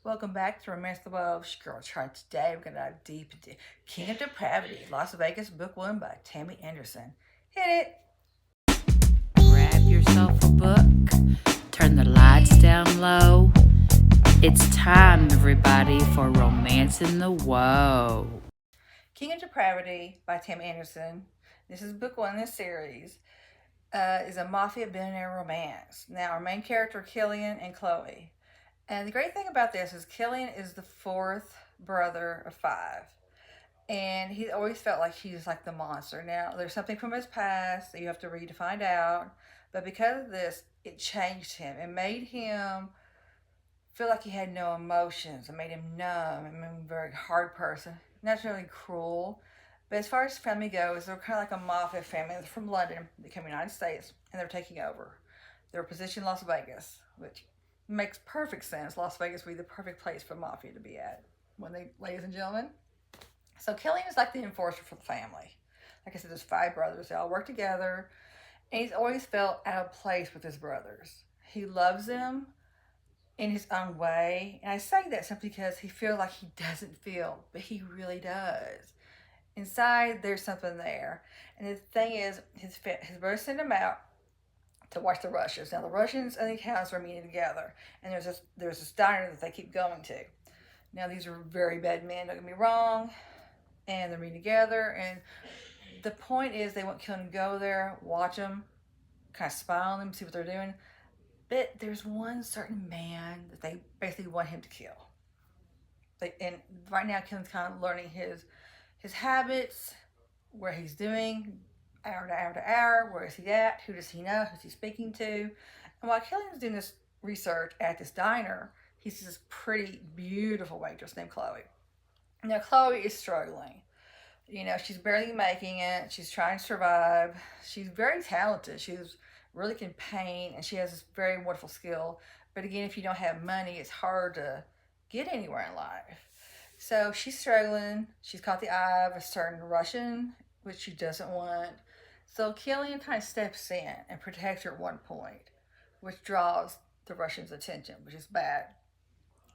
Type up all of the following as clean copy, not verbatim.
Welcome back to Romance the World. Girl Chart. Today we're going to dive deep into King of Depravity, Las Vegas, Book 1 by Tammy Andersen. Hit it! Grab yourself a book, turn the lights down low. It's time, everybody, for Romancing the Woe. King of Depravity by Tammy Andersen. This is Book 1 in this series. Is a mafia billionaire romance. Now, our main character, Killian and Chloe. And the great thing about this is Killian is the fourth brother of five. And he always felt like he's like the monster. Now, there's something from his past that you have to read to find out. But because of this, it changed him. It made him feel like he had no emotions. It made him numb. It made him a very hard person. Not really cruel. But as far as family goes, they're kind of like a mafia family. They're from London. They come to the United States, and they're taking over. They're positioned in Las Vegas, which makes perfect sense. Las Vegas would be the perfect place for mafia to be at. Ladies and gentlemen. So Killian is like the enforcer for the family. Like I said, there's five brothers. They all work together. And he's always felt out of place with his brothers. He loves them in his own way. And I say that simply because he feels like he doesn't feel, but he really does. Inside, there's something there. And the thing is, his brothers send him out to watch the Russians. Now, the Russians and the Italians are meeting together. And there's this diner that they keep going to. Now, these are very bad men, don't get me wrong. And they're meeting together. And the point is, they want Killian to go there, watch them, kind of spy on them, see what they're doing. But there's one certain man that they basically want him to kill. And right now, Killian's kind of learning his habits, where he's doing, hour to hour to hour, where is he at, who does he know, who's he speaking to. And while Killian's doing this research at this diner, he sees this pretty beautiful waitress named Chloe. Now, Chloe is struggling. She's barely making it. She's trying to survive. She's very talented. She's really can paint, and she has this very wonderful skill. But again, if you don't have money, it's hard to get anywhere in life. So she's struggling. She's caught the eye of a certain Russian, which she doesn't want. So Killian kind of steps in and protects her at one point, which draws the Russians' attention, which is bad.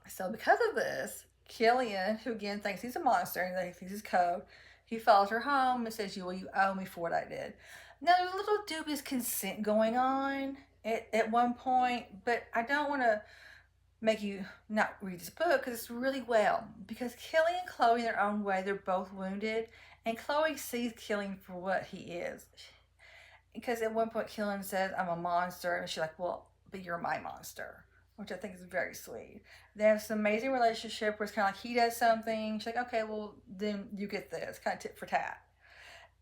So because of this, Killian, who again thinks he's a monster and thinks he's code, he follows her home and says, you owe me for what I did. Now, there's a little dubious consent going on at one point, but I don't want to make you not read this book because it's really well. Because Killian and Chloe, in their own way, they're both wounded, and Chloe sees Killian for what he is. Because at one point, Killian says, I'm a monster, and she's like, well, but you're my monster, which I think is very sweet. They have this amazing relationship where it's kind of like he does something, she's like, okay, well, then you get this, kind of tit for tat.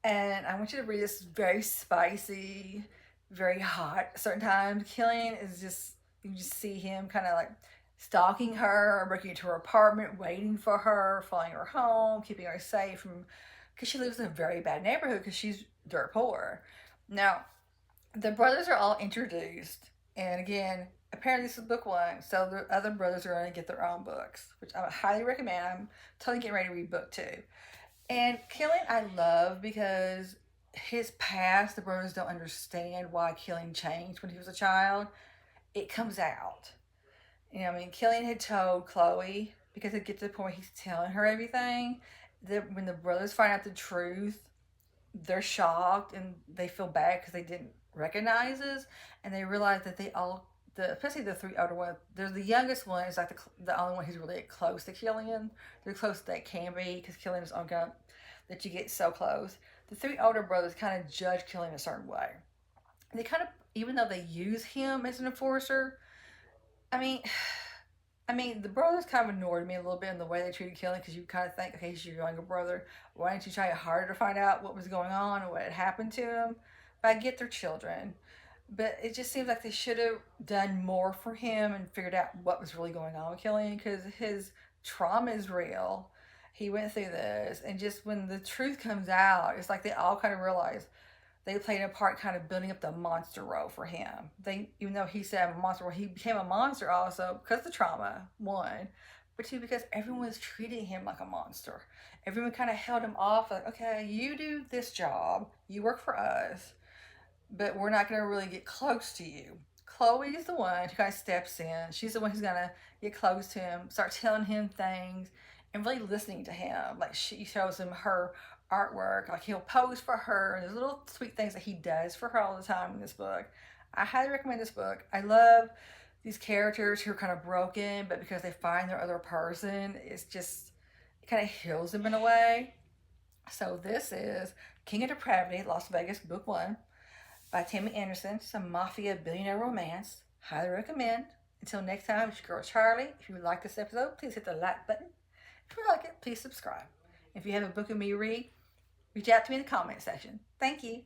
And I want you to read this. Very spicy, very hot. Certain times, Killian is just, you just see him kind of like stalking her, or breaking into her apartment, waiting for her, following her home, keeping her safe from, because she lives in a very bad neighborhood because she's dirt poor. Now, the brothers are all introduced, and again, apparently this is book one, so the other brothers are going to get their own books, which I highly recommend. I'm totally getting ready to read book two. And Killian I love because his past, the brothers don't understand why Killian changed when he was a child. It comes out. Killian had told Chloe, because it gets to the point he's telling her everything, that when the brothers find out the truth, they're shocked and they feel bad because they didn't recognize this, and they realize that especially the three older ones, they're the youngest one is like the only one who's really close to Killian. They're close they can be because Killian is on gun that you get so close. The three older brothers kind of judge Killian a certain way. They kind of, even though they use him as an enforcer, I mean, the brothers kind of annoyed me a little bit in the way they treated Killian, because you kind of think, okay, he's your younger brother. Why didn't you try harder to find out what was going on or what had happened to him? But I get their children. But it just seems like they should have done more for him and figured out what was really going on with Killian, because his trauma is real. He went through this, and just when the truth comes out, it's like they all kind of realize they played a part kind of building up the monster role for him. Even though he said I'm a monster, well, he became a monster also because of the trauma, one, but two, because everyone was treating him like a monster. Everyone kind of held him off, like, okay, you do this job, you work for us, but we're not going to really get close to you. Chloe is the one who kind of steps in. She's the one who's gonna get close to him, start telling him things, and really listening to him. Like she shows him her artwork. Like he'll pose for her, and there's little sweet things that he does for her all the time in this book. I highly recommend this book. I love these characters who are kind of broken, but because they find their other person, it kind of heals them in a way. So this is King of Depravity, Las Vegas, Book 1 by Tammy Andersen. It's a mafia billionaire romance. Highly recommend. Until next time, it's your girl Charley. If you like this episode, please hit the like button. If you like it, please subscribe. If you have a book of me to read, reach out to me in the comment section. Thank you.